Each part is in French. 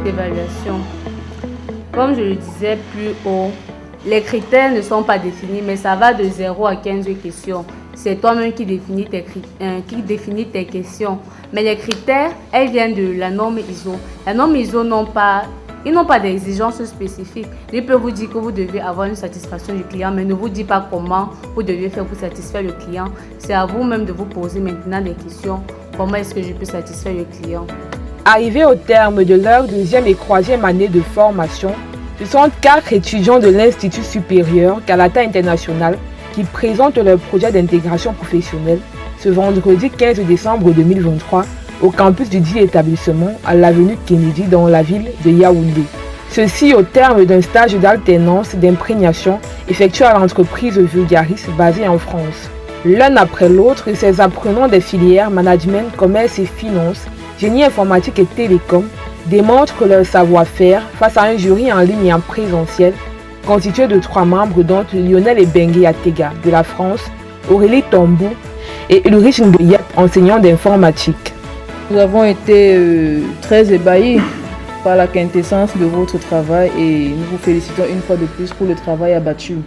d'évaluation. Comme je le disais plus haut, les critères ne sont pas définis, mais ça va de 0 à 15 questions. C'est toi-même qui définis tes questions. Mais les critères, elles viennent de la norme ISO. La norme ISO n'ont pas d'exigences spécifiques. Ils peuvent vous dire que vous devez avoir une satisfaction du client, mais ne vous dit pas comment vous devez faire pour satisfaire le client. C'est à vous-même de vous poser maintenant des questions. Comment est-ce que je peux satisfaire le client? Arrivés au terme de leur 2e et 3e année de formation, ce sont 4 étudiants de l'Institut supérieur Galata International qui présentent leur projet d'intégration professionnelle ce vendredi 15 décembre 2023 au campus du dit établissement à l'avenue Kennedy dans la ville de Yaoundé. Ceci au terme d'un stage d'alternance d'imprégnation effectué à l'entreprise Vulgaris basée en France. L'un après l'autre, ces apprenants des filières management, commerce et finance, génie informatique et télécom démontrent leur savoir-faire face à un jury en ligne et en présentiel constitué de 3 membres dont Lionel Ebengue Atega de la France, Aurélie Tombou et Ulrich Ngoyet, enseignant d'informatique. Nous avons été très ébahis par la quintessence de votre travail et nous vous félicitons une fois de plus pour le travail abattu.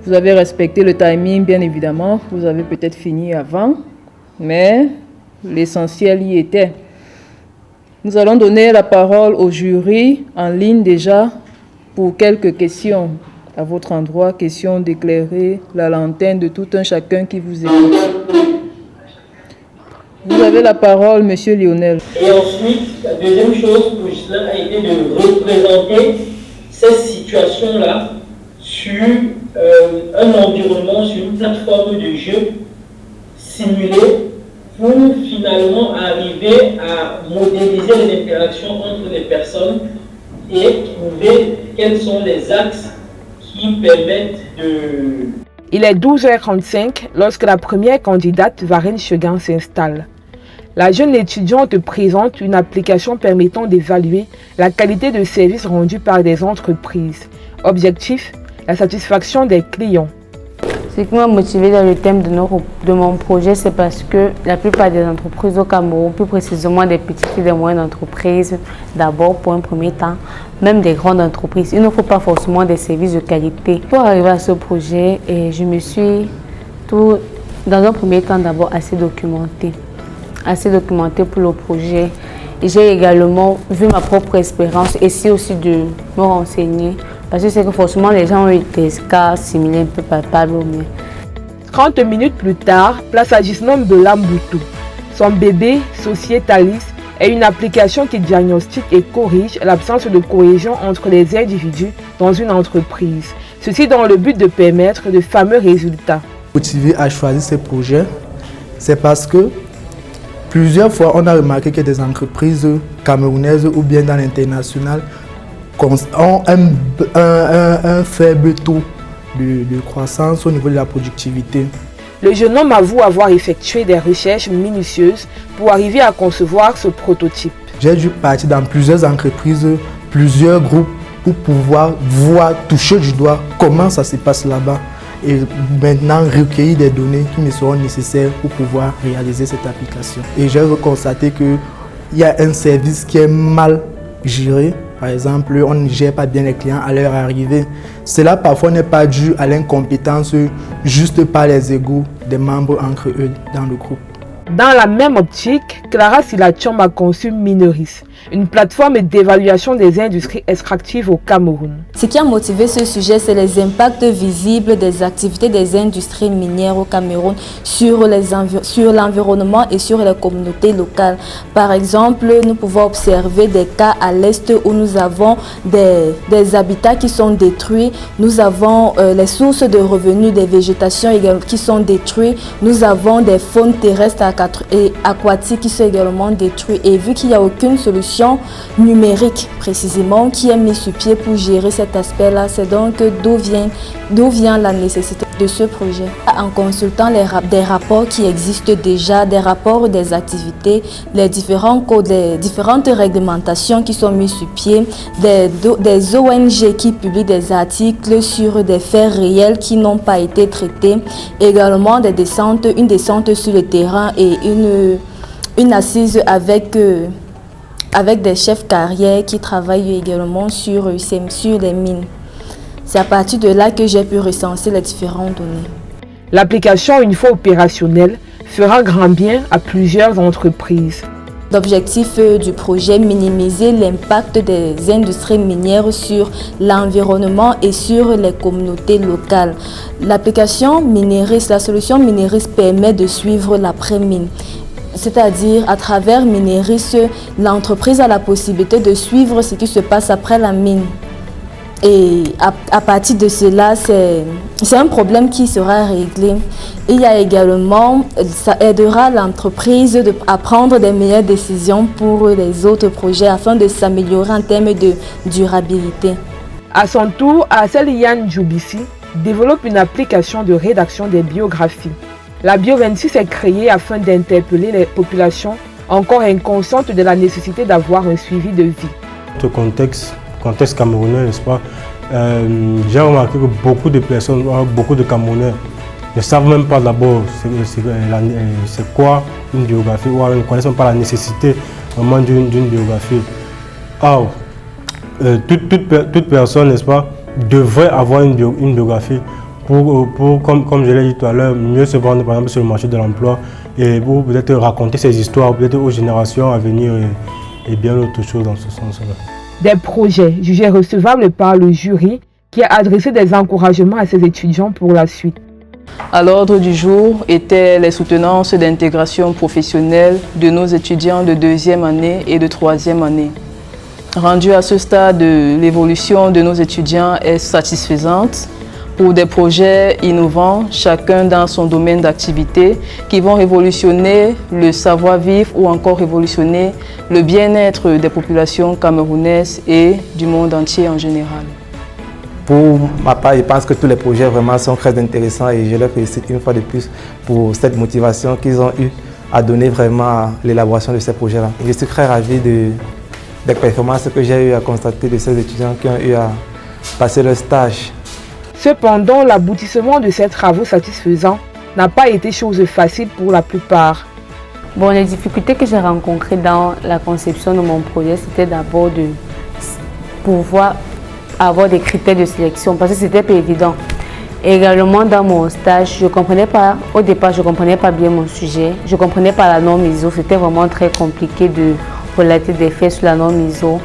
Vous avez respecté le timing, bien évidemment. Vous avez peut-être fini avant, mais l'essentiel y était. Nous allons donner la parole au jury en ligne déjà pour quelques questions à votre endroit, question d'éclairer la lanterne de tout un chacun qui vous écoute. Vous avez la parole, monsieur Lionel. Et ensuite, la deuxième chose pour Gislain a été de représenter cette situation-là sur un environnement, sur une plateforme de jeu simulée pour finalement arriver à modéliser les interactions entre les personnes et trouver quels sont les axes qui permettent de... Il est 12h35 lorsque la première candidate, Varenne Chegan, s'installe. La jeune étudiante présente une application permettant d'évaluer la qualité de service rendu par des entreprises. Objectif, la satisfaction des clients. Ce qui m'a motivé dans le thème de mon projet, c'est parce que la plupart des entreprises au Cameroun, plus précisément des petites et des moyennes entreprises, d'abord pour un premier temps, même des grandes entreprises, il ne faut pas forcément des services de qualité. Pour arriver à ce projet, je me suis dans un premier temps d'abord assez documentée pour le projet. J'ai également vu ma propre expérience, essayé aussi de me renseigner, parce que c'est que forcément les gens ont eu des cas similaires, un peu palpables. 30 minutes plus tard, place à Gisnom Belamboutou. Son bébé, Societalis, est une application qui diagnostique et corrige l'absence de cohésion entre les individus dans une entreprise. Ceci dans le but de permettre de fameux résultats. Motivé à choisir ces projets, c'est parce que plusieurs fois on a remarqué que des entreprises camerounaises ou bien dans l'international ont un faible taux de croissance au niveau de la productivité. Le jeune homme avoue avoir effectué des recherches minutieuses pour arriver à concevoir ce prototype. J'ai dû partir dans plusieurs entreprises, plusieurs groupes pour pouvoir toucher du doigt comment ça se passe là-bas et maintenant recueillir des données qui me seront nécessaires pour pouvoir réaliser cette application. Et j'ai constaté qu'il y a un service qui est mal géré. Par exemple, on ne gère pas bien les clients à leur arrivée. Cela parfois n'est pas dû à l'incompétence, juste par les égos des membres entre eux dans le groupe. Dans la même optique, Clara Silachom a conçu Minoris, une plateforme d'évaluation des industries extractives au Cameroun. Ce qui a motivé ce sujet, c'est les impacts visibles des activités des industries minières au Cameroun sur l'environnement et sur les communautés locales. Par exemple, nous pouvons observer des cas à l'est où nous avons des habitats qui sont détruits, nous avons les sources de revenus des végétations qui sont détruites, nous avons des faunes terrestres et aquatiques qui sont également détruits. Et vu qu'il n'y a aucune solution numérique précisément qui est mise sur pied pour gérer cet aspect-là, c'est donc d'où vient la nécessité de ce projet. En consultant des rapports qui existent déjà, des rapports des activités, les différents codes, les différentes réglementations qui sont mises sur pied, des ONG qui publient des articles sur des faits réels qui n'ont pas été traités, également une descente sur le terrain et une assise avec avec des chefs carrières qui travaillent également sur les mines. C'est à partir de là que j'ai pu recenser les différentes données. L'application, une fois opérationnelle, fera grand bien à plusieurs entreprises. L'objectif du projet, minimiser l'impact des industries minières sur l'environnement et sur les communautés locales. L'application Mineris, la solution Mineris permet de suivre l'après-mine. C'est-à-dire, à travers Mineris, l'entreprise a la possibilité de suivre ce qui se passe après la mine. Et à partir de cela, c'est un problème qui sera réglé. Il y a également, ça aidera l'entreprise à prendre des meilleures décisions pour les autres projets afin de s'améliorer en termes de durabilité. À son tour, Assel Yann Djoubissi développe une application de rédaction des biographies. La Bio26 est créée afin d'interpeller les populations encore inconscientes de la nécessité d'avoir un suivi de vie. Le contexte camerounais, n'est-ce pas? J'ai remarqué que beaucoup de personnes, beaucoup de Camerounais ne savent même pas d'abord c'est quoi une biographie, ou ne connaissent même pas la nécessité vraiment d'une biographie. Or, toute personne, n'est-ce pas, devrait avoir une biographie pour comme je l'ai dit tout à l'heure, mieux se vendre par exemple sur le marché de l'emploi et pour peut-être raconter ses histoires peut-être aux générations à venir et bien autre chose dans ce sens-là. Des projets jugés recevables par le jury qui a adressé des encouragements à ses étudiants pour la suite. À l'ordre du jour étaient les soutenances d'intégration professionnelle de nos étudiants de 2e année et de 3e année. Rendu à ce stade, l'évolution de nos étudiants est satisfaisante pour des projets innovants, chacun dans son domaine d'activité, qui vont révolutionner le savoir-vivre ou encore révolutionner le bien-être des populations camerounaises et du monde entier en général. Pour ma part, je pense que tous les projets vraiment sont très intéressants et je les félicite une fois de plus pour cette motivation qu'ils ont eue à donner vraiment à l'élaboration de ces projets-là. Je suis très ravi des performances que j'ai eu à constater de ces étudiants qui ont eu à passer leur stage. Cependant, l'aboutissement de ces travaux satisfaisants n'a pas été chose facile pour la plupart. Bon, les difficultés que j'ai rencontrées dans la conception de mon projet, c'était d'abord de pouvoir avoir des critères de sélection parce que c'était pas évident. Et également dans mon stage, au départ, je ne comprenais pas bien mon sujet. Je ne comprenais pas la norme ISO. C'était vraiment très compliqué de relater des faits sur la norme ISO.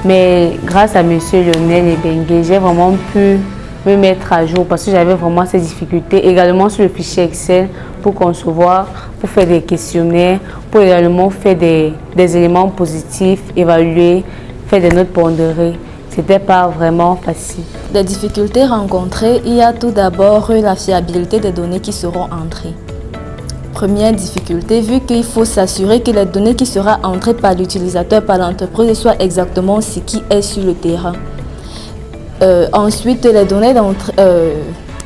Mais grâce à M. Lionel Ebengue, j'ai vraiment pu me mettre à jour parce que j'avais vraiment ces difficultés. Également sur le fichier Excel pour concevoir, pour faire des questionnaires, pour également faire des éléments positifs, évaluer, faire des notes pondérées. C'était pas vraiment facile. Les difficultés rencontrées, il y a tout d'abord la fiabilité des données qui seront entrées. Première difficulté, vu qu'il faut s'assurer que les données qui seront entrées par l'utilisateur, par l'entreprise, soient exactement ce qui est sur le terrain. Ensuite, les données d'entrée.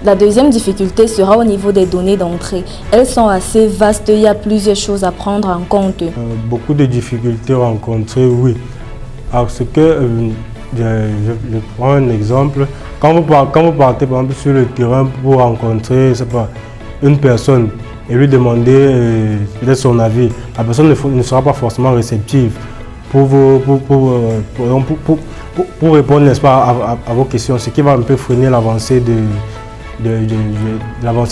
La deuxième difficulté sera au niveau des données d'entrée. Elles sont assez vastes, il y a plusieurs choses à prendre en compte. Beaucoup de difficultés rencontrées, oui. Parce que, je prends un exemple, quand vous partez par exemple, sur le terrain pour rencontrer une personne et lui demander peut-être son avis, la personne ne sera pas forcément réceptive pour répondre, n'est-ce pas, à vos questions, ce qui va un peu freiner l'avancée de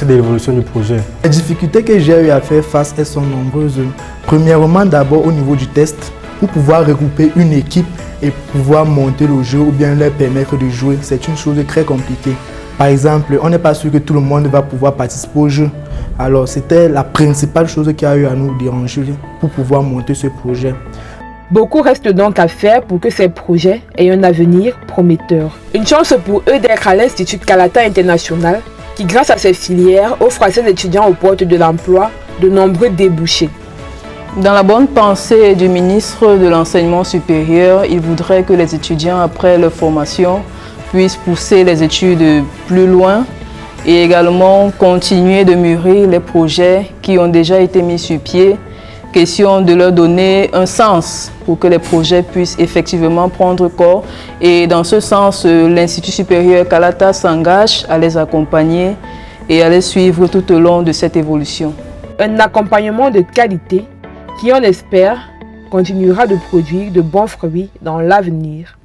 l'évolution du projet. Les difficultés que j'ai eu à faire face, elles sont nombreuses. Premièrement, d'abord au niveau du test, pour pouvoir regrouper une équipe et pouvoir monter le jeu ou bien leur permettre de jouer, c'est une chose très compliquée. Par exemple, on n'est pas sûr que tout le monde va pouvoir participer au jeu. Alors, c'était la principale chose qui a eu à nous déranger pour pouvoir monter ce projet. Beaucoup reste donc à faire pour que ces projets aient un avenir prometteur. Une chance pour eux d'être à l'Institut Kalata International qui, grâce à ces filières, offre à ses étudiants aux portes de l'emploi de nombreux débouchés. Dans la bonne pensée du ministre de l'Enseignement supérieur, il voudrait que les étudiants, après leur formation, puissent pousser les études plus loin et également continuer de mûrir les projets qui ont déjà été mis sur pied. Question de leur donner un sens pour que les projets puissent effectivement prendre corps. Et dans ce sens, l'Institut supérieur Kalata s'engage à les accompagner et à les suivre tout au long de cette évolution. Un accompagnement de qualité qui, on espère, continuera de produire de bons fruits dans l'avenir.